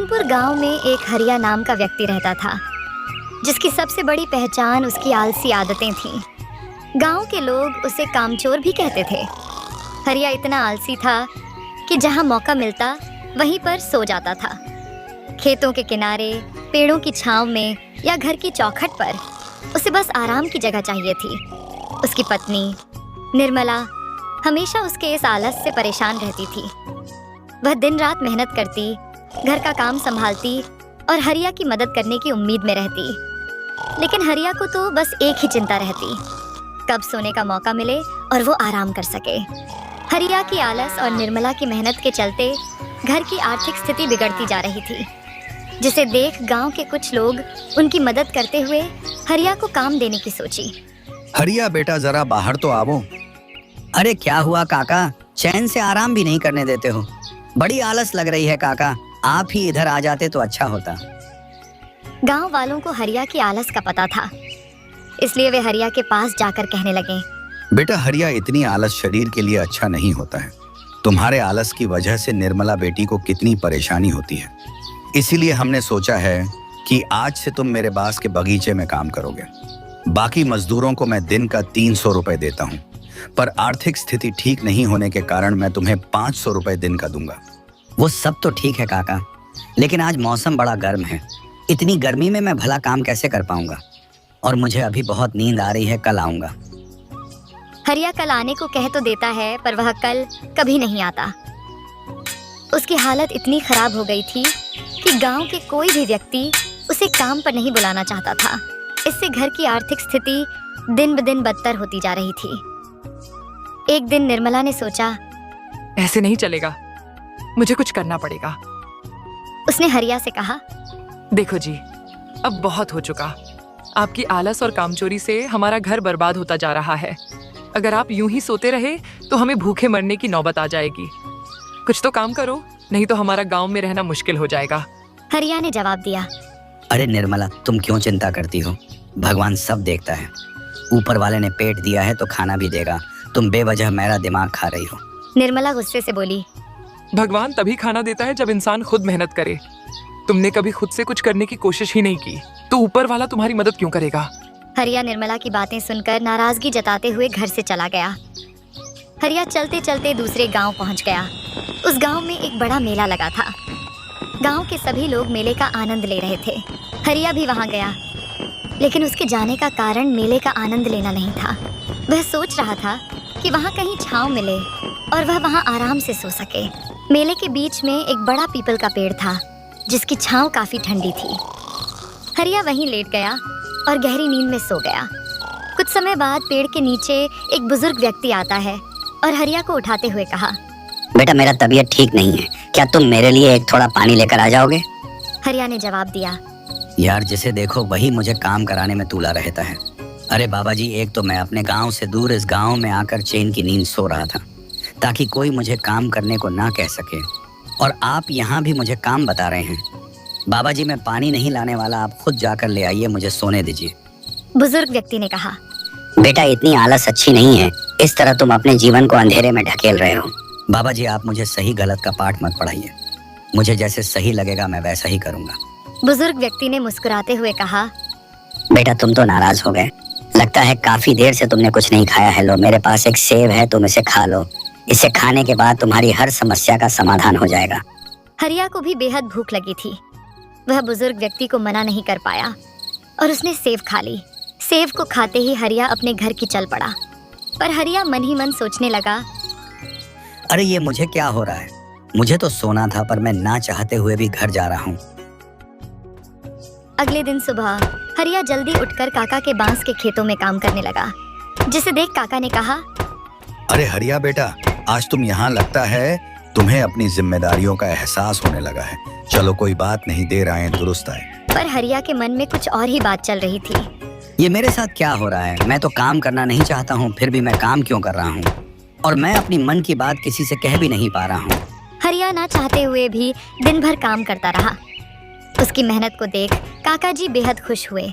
सुल्तानपुर गांव में एक हरिया नाम का व्यक्ति रहता था, जिसकी सबसे बड़ी पहचान उसकी आलसी आदतें थीं। गांव के लोग उसे कामचोर भी कहते थे। हरिया इतना आलसी था कि जहां मौका मिलता वहीं पर सो जाता था। खेतों के किनारे, पेड़ों की छांव में या घर की चौखट पर उसे बस आराम की जगह चाहिए थी। उसकी पत्नी निर्मला हमेशा उसके इस आलस से परेशान रहती थी। वह दिन रात मेहनत करती, घर का काम संभालती और हरिया की मदद करने की उम्मीद में रहती। लेकिन हरिया को तो बस एक ही चिंता रहती, कब सोने का मौका मिले और वो आराम कर सके। हरिया की आलस और निर्मला की मेहनत के चलते घर की आर्थिक स्थिति बिगड़ती जा रही थी, जिसे देख गांव के कुछ लोग उनकी मदद करते हुए हरिया को काम देने की सोची। हरिया बेटा जरा बाहर तो आवो। अरे क्या हुआ काका, चैन से आराम भी नहीं करने देते हो। बड़ी आलस लग रही है काका, आप ही इधर आ जाते तो अच्छा होता। गांव वालों को हरिया की आलस का पता था, इसलिए वे हरिया के पास जाकर कहने लगे, बेटा हरिया इतनी आलस शरीर के लिए अच्छा नहीं होता है। तुम्हारे आलस की वजह से निर्मला बेटी को कितनी परेशानी होती है। इसीलिए हमने सोचा है कि आज से तुम मेरे बास के बगीचे में काम करोगे। बाकी मजदूरों को मैं दिन का 300 रुपए देता हूँ, पर आर्थिक स्थिति ठीक नहीं होने के कारण मैं तुम्हें 500 रुपए दिन का दूंगा। वो सब तो ठीक है काका, लेकिन आज मौसम बड़ा गर्म है। इतनी गर्मी में मैं भला काम कैसे कर पाऊंगा? और मुझे अभी बहुत नींद आ रही है, कल आऊंगा। हरिया कल आने को कह तो देता है, पर वह कल कभी नहीं आता। उसकी हालत इतनी खराब हो गई थी कि गांव के कोई भी व्यक्ति उसे काम पर नहीं बुलाना चाहता था। इससे घर की आर्थिक स्थिति दिन ब दिन बदतर होती जा रही थी। एक दिन निर्मला ने सोचा, ऐसे नहीं चलेगा, मुझे कुछ करना पड़ेगा। उसने हरिया से कहा, देखो जी, अब बहुत हो चुका। आपकी आलस और कामचोरी से हमारा घर बर्बाद होता जा रहा है। अगर आप यूं ही सोते रहे तो हमें भूखे मरने की नौबत आ जाएगी। कुछ तो काम करो, नहीं तो हमारा गांव में रहना मुश्किल हो जाएगा। हरिया ने जवाब दिया, अरे निर्मला, तुम क्यों चिंता करती हो? भगवान सब देखता है। ऊपर वाले ने पेट दिया है तो खाना भी देगा। तुम बेवजह मेरा दिमाग खा रही हो। निर्मला गुस्से से बोली, भगवान तभी खाना देता है जब इंसान खुद मेहनत करे। तुमने कभी खुद से कुछ करने की कोशिश ही नहीं की, तो ऊपर वाला तुम्हारी मदद क्यों करेगा? हरिया निर्मला की बातें सुनकर नाराजगी जताते हुए घर से चला गया। हरिया चलते चलते दूसरे गांव पहुंच गया। उस गांव में एक बड़ा मेला लगा था। गांव के सभी लोग मेले का आनंद ले रहे थे। हरिया भी वहां गया, लेकिन उसके जाने का कारण मेले का आनंद लेना नहीं था। वह सोच रहा था कि वहां कहीं छांव मिले और वह वहां आराम से सो सके। मेले के बीच में एक बड़ा पीपल का पेड़ था, जिसकी छांव काफी ठंडी थी। हरिया वहीं लेट गया और गहरी नींद में सो गया। कुछ समय बाद पेड़ के नीचे एक बुजुर्ग व्यक्ति आता है और हरिया को उठाते हुए कहा, बेटा मेरा तबीयत ठीक नहीं है, क्या तुम मेरे लिए एक थोड़ा पानी लेकर आ जाओगे? हरिया ने जवाब दिया, यार जिसे देखो वही मुझे काम कराने में तुला रहता है। अरे बाबा जी, एक तो मैं अपने गांव से दूर इस गांव में आकर चैन की नींद सो रहा था, ताकि कोई मुझे काम करने को ना कह सके, और आप यहाँ भी मुझे काम बता रहे हैं। बाबा जी, मैं पानी नहीं लाने वाला, आप खुद जाकर ले आइए, मुझे सोने दीजिए। बुजुर्ग व्यक्ति ने कहा, बेटा इतनी आलस अच्छी नहीं है। इस तरह तुम अपने जीवन को अंधेरे में ढकेल रहे हो। बाबा जी, आप मुझे सही गलत का पाठ मत पढ़ाइए। मुझे जैसे सही लगेगा मैं वैसा ही करूँगा। बुजुर्ग व्यक्ति ने मुस्कुराते हुए कहा, बेटा तुम तो नाराज हो गए, लगता है काफी देर से तुमने कुछ नहीं खाया है। लो, मेरे पास एक सेब है, तुम इसे खा लो। इसे खाने के बाद तुम्हारी हर समस्या का समाधान हो जाएगा। हरिया को भी बेहद भूख लगी थी। वह बुजुर्ग व्यक्ति को मना नहीं कर पाया और उसने सेब खा ली। सेब को खाते ही हरिया अपने घर की चल पड़ा, पर हरिया मन ही मन सोचने लगा, अरे ये मुझे क्या हो रहा है? मुझे तो सोना था, पर मैं ना चाहते हुए भी घर जा रहा हूँ। अगले दिन सुबह हरिया जल्दी उठकर काका के बांस के खेतों में काम करने लगा, जिसे देख काका ने कहा, अरे हरिया बेटा, आज तुम यहाँ, लगता है तुम्हें अपनी जिम्मेदारियों का एहसास होने लगा है। चलो कोई बात नहीं, देर आए दुरुस्त आए। पर हरिया के मन में कुछ और ही बात चल रही थी। ये मेरे साथ क्या हो रहा है? मैं तो काम करना नहीं चाहता हूँ, फिर भी मैं काम क्यों कर रहा हूँ? और मैं अपनी मन की बात किसी से कह भी नहीं पा रहा हूँ। हरिया ना चाहते हुए भी दिन भर काम करता रहा। उसकी मेहनत को देख काका जी बेहद खुश हुए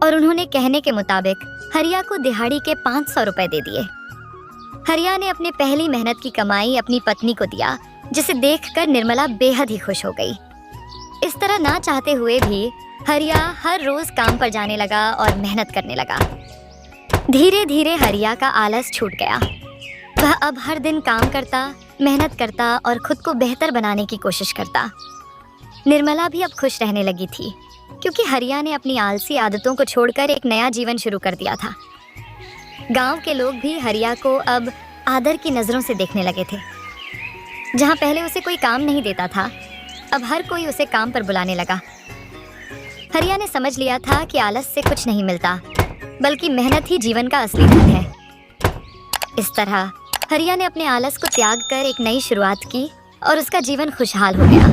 और उन्होंने कहने के मुताबिक हरिया को दिहाड़ी के 500 रुपए दे दिए। हरिया ने अपनी पहली मेहनत की कमाई अपनी पत्नी को दिया, जिसे देखकर निर्मला बेहद ही खुश हो गई। इस तरह ना चाहते हुए भी हरिया हर रोज काम पर जाने लगा और मेहनत करने लगा। धीरे धीरे हरिया का आलस छूट गया। वह अब हर दिन काम करता, मेहनत करता और खुद को बेहतर बनाने की कोशिश करता। निर्मला भी अब खुश रहने लगी थी, क्योंकि हरिया ने अपनी आलसी आदतों को छोड़कर एक नया जीवन शुरू कर दिया था। गांव के लोग भी हरिया को अब आदर की नज़रों से देखने लगे थे। जहां पहले उसे कोई काम नहीं देता था, अब हर कोई उसे काम पर बुलाने लगा। हरिया ने समझ लिया था कि आलस से कुछ नहीं मिलता, बल्कि मेहनत ही जीवन का असली धन है। इस तरह हरिया ने अपने आलस को त्याग कर एक नई शुरुआत की और उसका जीवन खुशहाल हो गया।